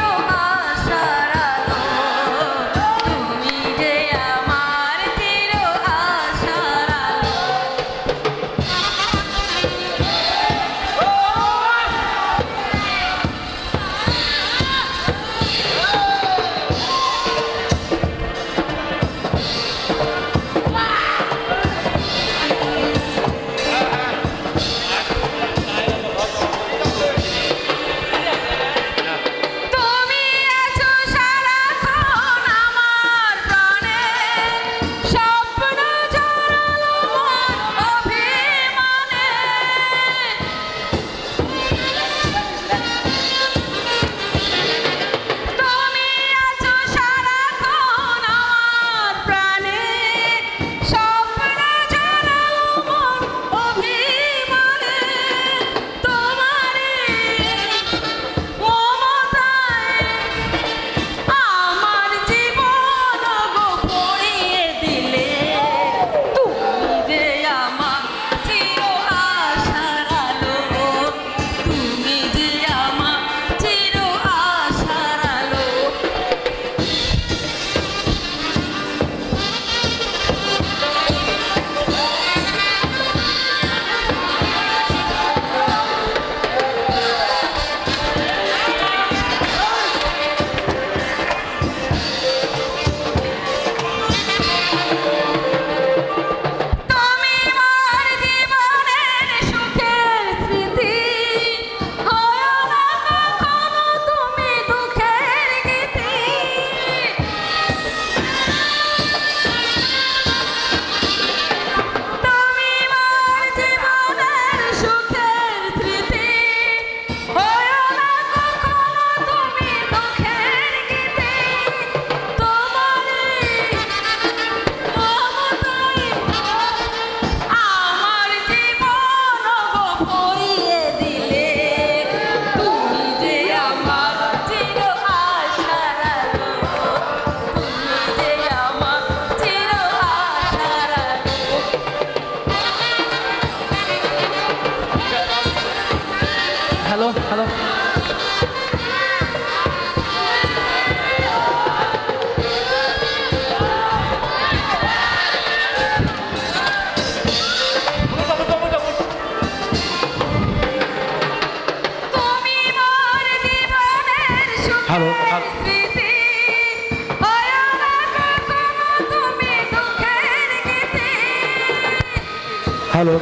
হ্যালো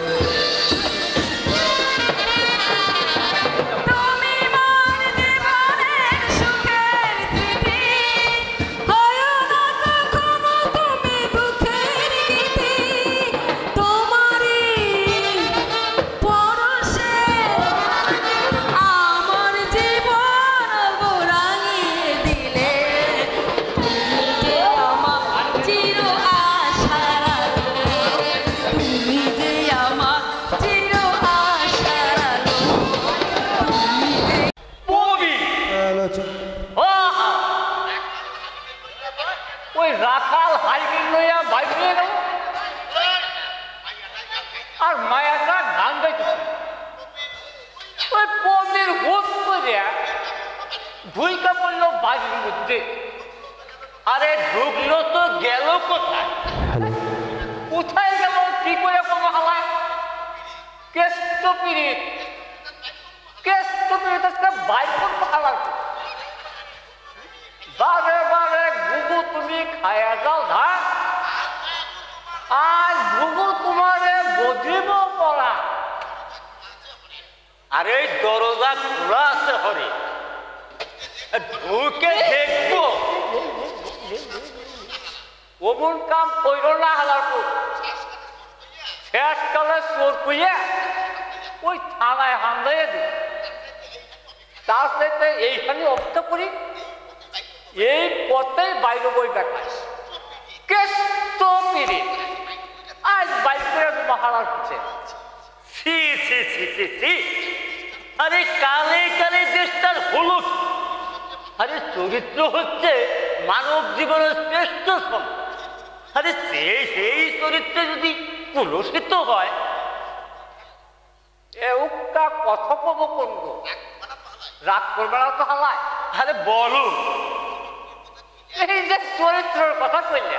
ওই রাখাল হাইকিং লইয়া বাইক নিয়ে গেল আর মায়াটা গান গাইতেছে ওই পদের গোপ করিয়া ভুইকা পড়লো বাড়ির মধ্যে আরে ঢুকলো তো গেল কোথায় কোথায় গেল কি করে কোনো হালায় কেষ্ট পিরিত আজকে বাইক করবো হালার বারে বারে গুগু তুমি খায়া যাও ধান আর গুগু তোমারে বধিব পড়া আরে দরজা খোলা আছে হরে ঢুকে দেখবো ওমন কাম কইল না হালার শেষ কালে চোর কুইয়া ওই থানায় হামলাইয়া দিই তার সাথে এইখানে অপেক্ষা করি এই পথে বাইরে বই দেখায় কেষ্ট পিড়ি আজ বাইক করে মহারাজ হচ্ছে আরে কালে কালে দেশটার হলো আরে চরিত্র হচ্ছে মানব জীবনের শ্রেষ্ঠ সম্পদ আরে সেই চরিত্রে যদি পুলসিত হয় একটা কথোপকথন রাগ করবে না তো হালায় আরে বলো এই যে চরিত্রের কথা কইলে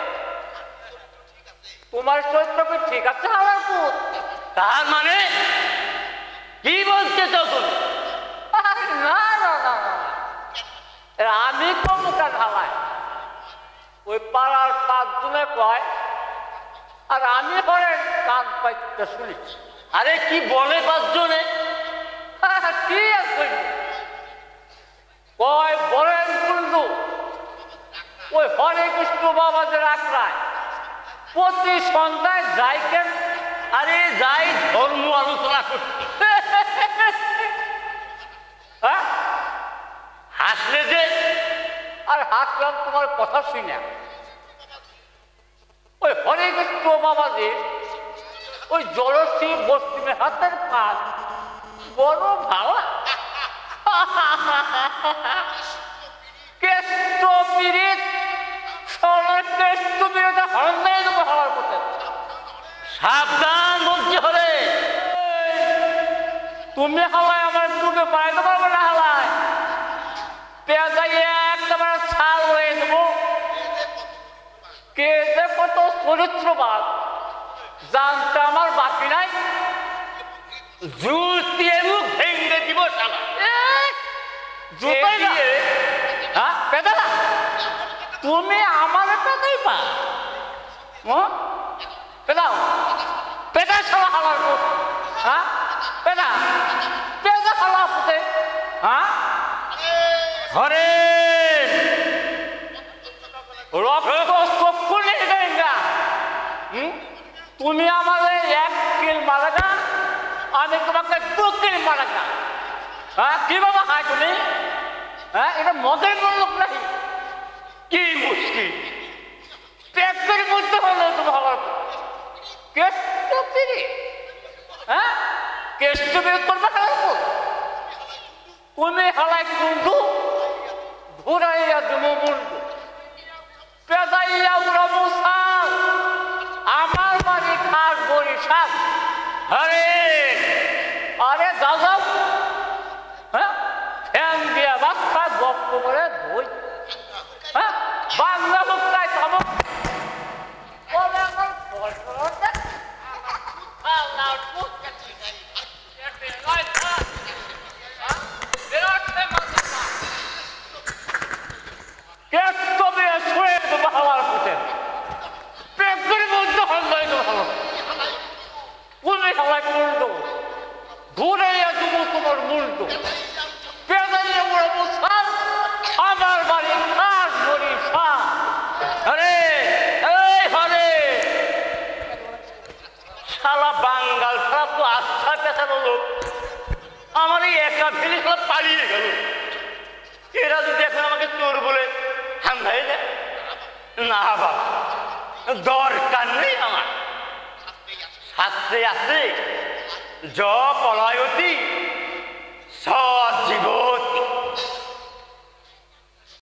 তোমার চরিত্র কি ঠিক আছে হালার পুত তার মানে কি বলছে তখন না না না আমি কম কাজ হালায় ওই পাড়ার পাঁচজনে কয় আর আমি পরে কান পাইতে শুনি আরে কি বলে পাঁচজনে কি আছে কয় বলেন বন্ধু ওই হরে কৃষ্ণ বাবাদের আখড়ায় প্রতি সন্ধ্যায় যাই কেন আরে যাই ধর্ম আলোচনা করতে হাসলে যে আর হাসলাম তোমার কথা শুনে ওই হরে কৃষ্ণ বাবাদের ওই জলশ্রী বস্তিমে হাতের কাজ বড় ভালো কেষ্ট পিরিত কেষ্ট পিরিতে হরণ দিয়ে দেবো হাওয়ার পথে সাবধান বলছি হরে তুমি হাওয়ায় আমার ডুবে পাইতে পারবে না হাওয়ায় পেঁয়াজাইয়ে একেবারে ছাল হয়ে দেবো কে যে কত চরিত্রবাদ জানতে আমার বাকি নাই জুস দিয়ে মুখ ভেঙে দিব শালা পেদালা তুমি আমার পেদাই পা পেদাও পেদা ছাড়া হালার হ্যাঁ পেদা পেদা খালা পুতে হ্যাঁ ঘরে তুমি আমাদের 1 কিল মারাগা আমি তোমাকে 2 কিল মারাগা হ্যাঁ কি বাবা খায় তুমি হ্যাঁ এটা মদের কোন লোক নাকি কি মুশকিল পেটের মধ্যে হলো তোমার কেষ্ট পিড়ি হ্যাঁ কেষ্ট পিড়ি করবে না তুমি হালাই কুন্ডু ঘুরাইয়া দেবো মুন্ডু পেদাইয়া উড়াবো সাল আমার বাড়ি খাস বড়ি শাক আরে আরে দাদা হ্যাঁ ফ্যান দিয়া ভাত খা গপ্প করে ধুই হ্যাঁ বাংলা লোকটাই চমক শালা পালিয়ে গেল। এরা যদি এখন আমাকে চোর বলে হামলাই দেয়, না বাবা, দরকার নেই আমার। শাস্ত্রে আছে য পলায়তি স